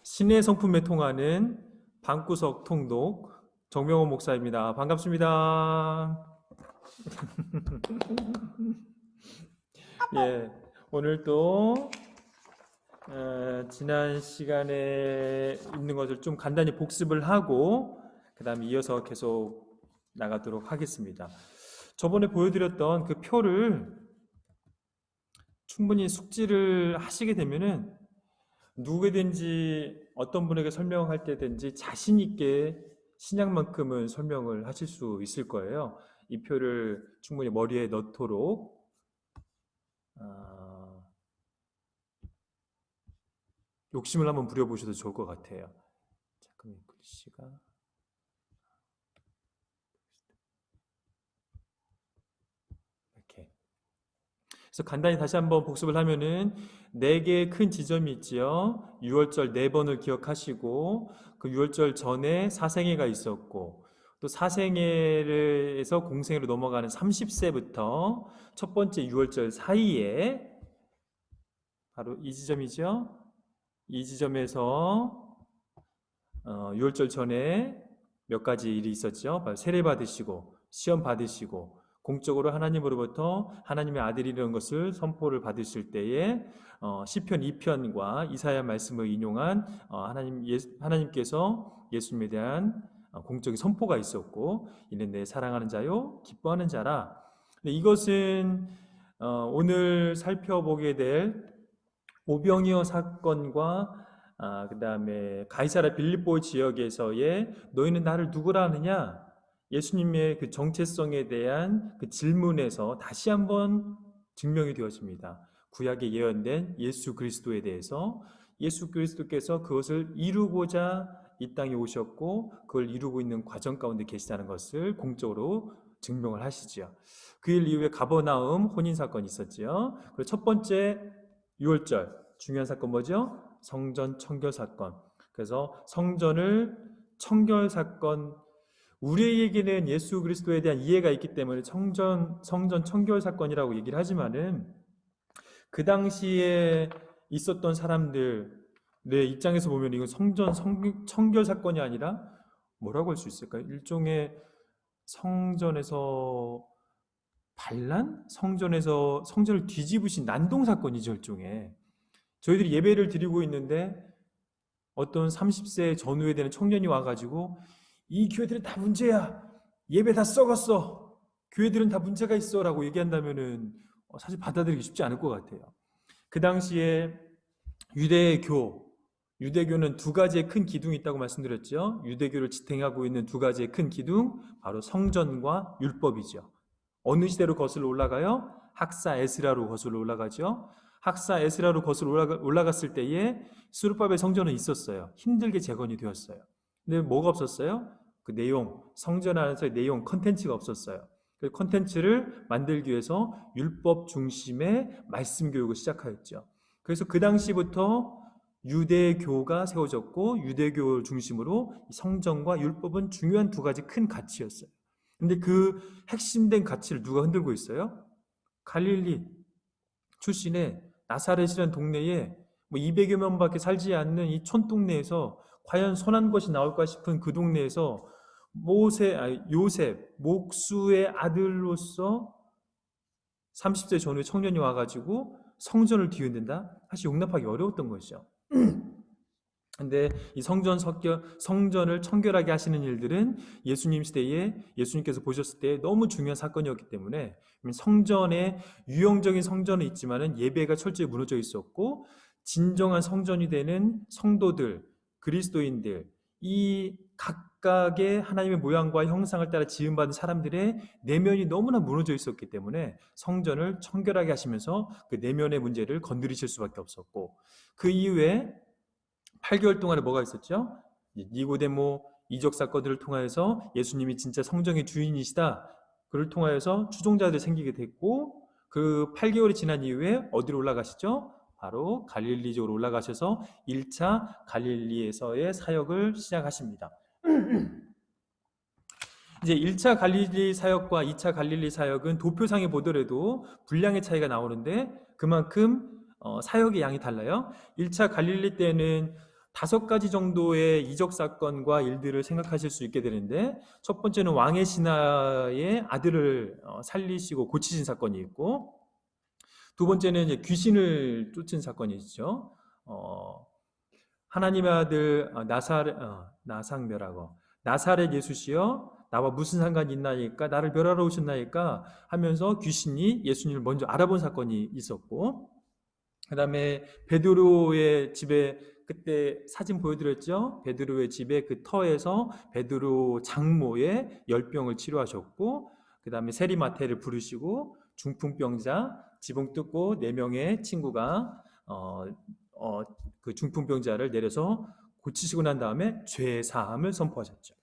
신의 성품에 통하는 방구석 통독 정명호 목사입니다. 반갑습니다. 예, 오늘 또 지난 시간에 있는 것을 좀 간단히 복습을 하고 그 다음에 이어서 계속 나가도록 하겠습니다. 저번에 보여드렸던 그 표를 충분히 숙지를 하시게 되면은 누구든지 어떤 분에게 설명할 때든지 자신 있게 신약만큼은 설명을 하실 수 있을 거예요. 이 표를 충분히 머리에 넣도록 욕심을 한번 부려보셔도 좋을 것 같아요. 잠깐만 글씨가 이렇게. 그래서 간단히 다시 한번 복습을 하면은 4개의 큰 지점이 있지요. 유월절 4번을 기억하시고 그 유월절 전에 사생애가 있었고 또 사생애에서 공생애로 넘어가는 30세부터 첫 번째 유월절 사이에 바로 이 지점이죠. 이 지점에서 유월절 전에 몇 가지 일이 있었죠. 세례 받으시고 시험 받으시고 공적으로 하나님으로부터 하나님의 아들이라는 것을 선포를 받으실 때에 시편 2편과 이사야 말씀을 인용한 하나님께서 예수님에 대한 공적인 선포가 있었고 이는 내 사랑하는 자요 기뻐하는 자라. 근데 이것은 오늘 살펴보게 될 오병이어 사건과 그 다음에 가이사라 빌립보 지역에서의 너희는 나를 누구라 하느냐 예수님의 그 정체성에 대한 그 질문에서 다시 한번 증명이 되었습니다. 구약에 예언된 예수 그리스도에 대해서 예수 그리스도께서 그것을 이루고자 이 땅에 오셨고 그걸 이루고 있는 과정 가운데 계시다는 것을 공적으로 증명을 하시죠. 그 일 이후에 가버나움 혼인사건이 있었죠. 그리고 첫 번째 6월절 중요한 사건 뭐죠? 성전 청결 사건. 그래서 성전을 청결 사건, 우리에게는 예수 그리스도에 대한 이해가 있기 때문에 성전 청결 사건이라고 얘기를 하지만은 그 당시에 있었던 사람들의 입장에서 보면 이건 성전 청결 사건이 아니라 뭐라고 할 수 있을까요? 일종의 성전에서 반란? 성전을 뒤집으신 난동 사건이죠, 일종의. 저희들이 예배를 드리고 있는데 어떤 30세 전후에 되는 청년이 와가지고 이 교회들은 다 문제야. 예배 다 썩었어. 교회들은 다 문제가 있어. 라고 얘기한다면은 사실 받아들이기 쉽지 않을 것 같아요. 그 당시에 유대교는 2가지의 큰 기둥이 있다고 말씀드렸죠. 유대교를 지탱하고 있는 2가지의 큰 기둥, 바로 성전과 율법이죠. 어느 시대로 거슬러 올라가요? 학사 에스라로 거슬러 올라가죠. 학사 에스라로 거슬러 올라갔을 때에 스룹바벨 성전은 있었어요. 힘들게 재건이 되었어요. 근데 뭐가 없었어요? 그 내용, 성전 안에서의 내용, 컨텐츠가 없었어요. 그 컨텐츠를 만들기 위해서 율법 중심의 말씀 교육을 시작하였죠. 그래서 그 당시부터 유대교가 세워졌고 유대교 중심으로 성전과 율법은 중요한 2가지 큰 가치였어요. 근데 그 핵심된 가치를 누가 흔들고 있어요? 갈릴리 출신의 나사렛이라는 동네에 200여 명밖에 살지 않는 이 촌동네에서 과연 선한 것이 나올까 싶은 그 동네에서 요셉, 목수의 아들로서 30세 전후의 청년이 와가지고 성전을 뒤흔든다? 사실 용납하기 어려웠던 것이죠. 근데 이 성전을 청결하게 하시는 일들은 예수님 시대에 예수님께서 보셨을 때 너무 중요한 사건이었기 때문에 성전에 유형적인 성전은 있지만은 예배가 철저히 무너져 있었고 진정한 성전이 되는 성도들, 그리스도인들, 이 각각의 하나님의 모양과 형상을 따라 지음받은 사람들의 내면이 너무나 무너져 있었기 때문에 성전을 청결하게 하시면서 그 내면의 문제를 건드리실 수밖에 없었고 그 이후에 8개월 동안에 뭐가 있었죠? 니고데모 이적 사건들을 통하여서 예수님이 진짜 성전의 주인이시다. 그를 통하여서 추종자들이 생기게 됐고 그 8개월이 지난 이후에 어디로 올라가시죠? 바로 갈릴리 쪽으로 올라가셔서 1차 갈릴리에서의 사역을 시작하십니다. 이제 1차 갈릴리 사역과 2차 갈릴리 사역은 도표상에 보더라도 분량의 차이가 나오는데 그만큼 사역의 양이 달라요. 1차 갈릴리 때는 5가지 정도의 이적 사건과 일들을 생각하실 수 있게 되는데, 첫 번째는 왕의 신하의 아들을 살리시고 고치신 사건이 있고, 두 번째는 이제 귀신을 쫓은 사건이 있죠. 하나님의 아들 나상멸하고 나사렛 예수시여 나와 무슨 상관이 있나이까, 나를 멸하러 오셨나이까 하면서 귀신이 예수님을 먼저 알아본 사건이 있었고, 그 다음에 베드로의 집에, 그때 사진 보여드렸죠. 베드로의 집에 그 터에서 베드로 장모의 열병을 치료하셨고, 그 다음에 세리마태를 부르시고 중풍병자 지붕 뚫고 4명의 친구가 그 중풍병자를 내려서 고치시고 난 다음에 죄 사함을 선포하셨죠.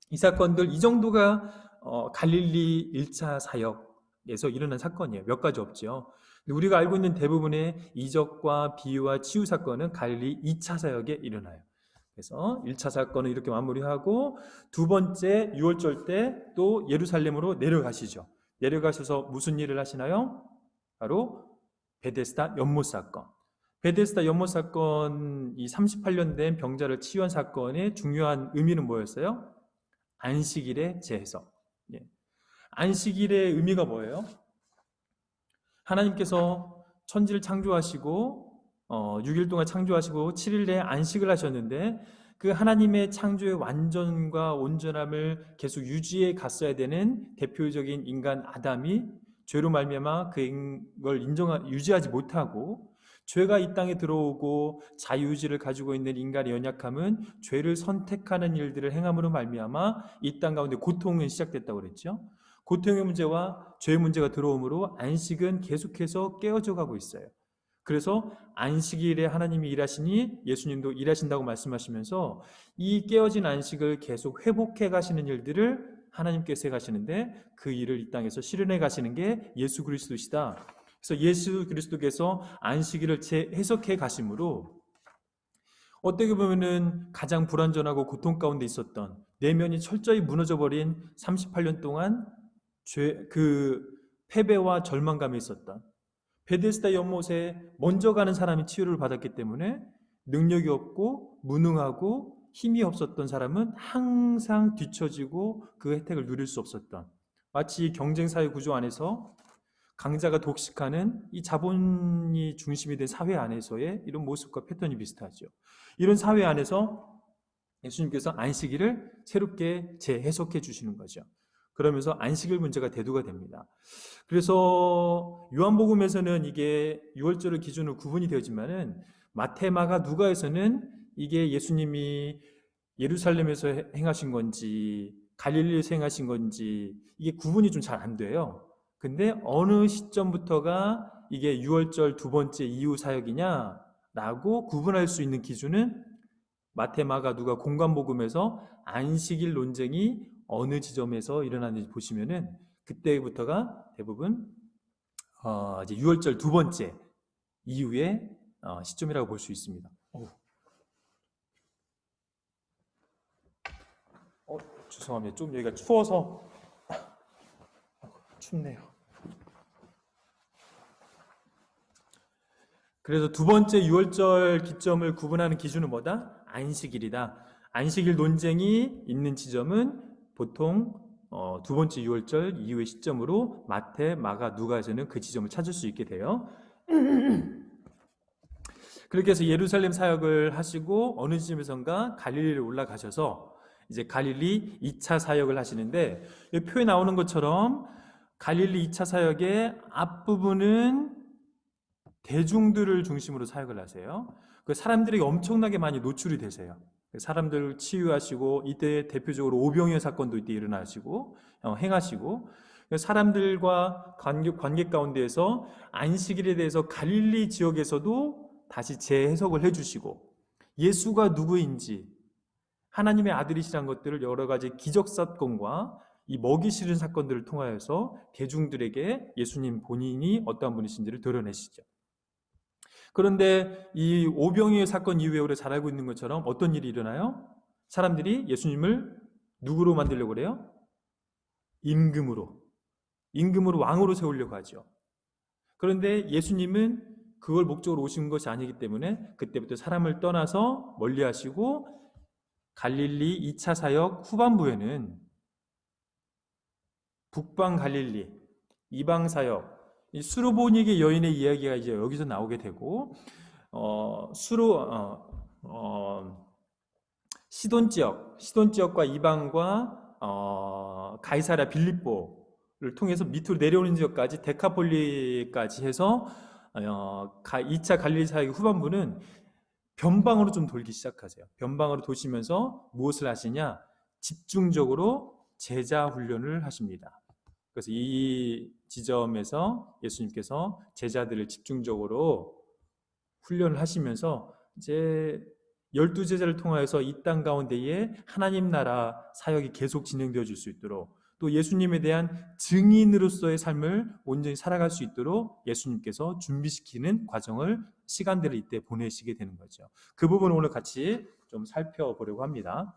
이 사건들, 이 정도가 갈릴리 1차 사역에서 일어난 사건이에요. 몇 가지 없죠. 우리가 알고 있는 대부분의 이적과 비유와 치유 사건은 갈릴리 2차 사역에 일어나요. 그래서 1차 사건은 이렇게 마무리하고, 두 번째 유월절 때 또 예루살렘으로 내려가시죠. 내려가셔서 무슨 일을 하시나요? 바로 베데스다 연못 사건. 베데스다 연못 사건, 이 38년 된 병자를 치유한 사건의 중요한 의미는 뭐였어요? 안식일의 재해석. 안식일의 의미가 뭐예요? 하나님께서 천지를 창조하시고 6일 동안 창조하시고 7일에 안식을 하셨는데, 그 하나님의 창조의 완전과 온전함을 계속 유지해 갔어야 되는 대표적인 인간 아담이 죄로 말미암아 그걸 유지하지 못하고, 죄가 이 땅에 들어오고 자유의지를 가지고 있는 인간의 연약함은 죄를 선택하는 일들을 행함으로 말미암아 이 땅 가운데 고통이 시작됐다고 그랬죠. 고통의 문제와 죄의 문제가 들어오므로 안식은 계속해서 깨어져 가고 있어요. 그래서 안식일에 하나님이 일하시니 예수님도 일하신다고 말씀하시면서 이 깨어진 안식을 계속 회복해 가시는 일들을 하나님께서 해 가시는데, 그 일을 이 땅에서 실현해 가시는 게 예수 그리스도시다. 그래서 예수 그리스도께서 안식일을 재해석해 가심으로 어떻게 보면은 가장 불완전하고 고통 가운데 있었던, 내면이 철저히 무너져버린 38년 동안 그 패배와 절망감이 있었던 베데스다 연못에 먼저 가는 사람이 치유를 받았기 때문에 능력이 없고 무능하고 힘이 없었던 사람은 항상 뒤처지고 그 혜택을 누릴 수 없었던, 마치 경쟁사회 구조 안에서 강자가 독식하는 이 자본이 중심이 된 사회 안에서의 이런 모습과 패턴이 비슷하죠. 이런 사회 안에서 예수님께서 안식일을 새롭게 재해석해 주시는 거죠. 그러면서 안식일 문제가 대두가 됩니다. 그래서 요한복음에서는 이게 유월절을 기준으로 구분이 되었지만은 마태, 마가, 누가에서는 이게 예수님이 예루살렘에서 행하신 건지 갈릴리에서 행하신 건지 이게 구분이 좀 잘 안 돼요. 근데 어느 시점부터가 이게 유월절 두 번째 이후 사역이냐라고 구분할 수 있는 기준은 마태, 마가, 누가 공관복음에서 안식일 논쟁이 어느 지점에서 일어나는지 보시면은 그때부터가 대부분 이제 유월절 두 번째 이후의 시점이라고 볼 수 있습니다. 죄송합니다. 좀 여기가 추워서 춥네요. 그래서 두 번째 유월절 기점을 구분하는 기준은 뭐다? 안식일이다. 안식일 논쟁이 있는 지점은 보통 두 번째 유월절 이후의 시점으로 마태, 마가, 누가에서는 그 지점을 찾을 수 있게 돼요. 그렇게 해서 예루살렘 사역을 하시고 어느 지점에선가 갈릴리로 올라가셔서 이제 갈릴리 2차 사역을 하시는데, 여기 표에 나오는 것처럼 갈릴리 2차 사역의 앞부분은 대중들을 중심으로 사역을 하세요. 그 사람들이 엄청나게 많이 노출이 되세요. 사람들 치유하시고, 이때 대표적으로 오병이어 사건도 이때 일어나시고 행하시고, 사람들과 관계 가운데에서 안식일에 대해서 갈릴리 지역에서도 다시 재해석을 해주시고, 예수가 누구인지, 하나님의 아들이시라는 것들을 여러 가지 기적 사건과 이 먹이 실은 사건들을 통하여서 대중들에게 예수님 본인이 어떠한 분이신지를 드러내시죠. 그런데 이 오병이어 사건 이후에 우리가 잘 알고 있는 것처럼 어떤 일이 일어나요? 사람들이 예수님을 누구로 만들려고 그래요? 임금으로 왕으로 세우려고 하죠. 그런데 예수님은 그걸 목적으로 오신 것이 아니기 때문에 그때부터 사람을 떠나서 멀리 하시고 갈릴리 2차 사역 후반부에는 북방 갈릴리 이방 사역, 이 수르보니게 여인의 이야기가 이제 여기서 나오게 되고 수로 시돈 지역과 이방과 가이사랴 빌립보를 통해서 밑으로 내려오는 지역까지 데카폴리까지 해서 2차 갈릴리 사역 후반부는 변방으로 좀 돌기 시작하세요. 변방으로 도시면서 무엇을 하시냐? 집중적으로 제자 훈련을 하십니다. 그래서 이 지점에서 예수님께서 제자들을 집중적으로 훈련을 하시면서 이제 12제자를 통하여서 이 땅 가운데에 하나님 나라 사역이 계속 진행되어 줄 수 있도록, 또 예수님에 대한 증인으로서의 삶을 온전히 살아갈 수 있도록 예수님께서 준비시키는 시간들을 이때 보내시게 되는 거죠. 그 부분을 오늘 같이 좀 살펴보려고 합니다.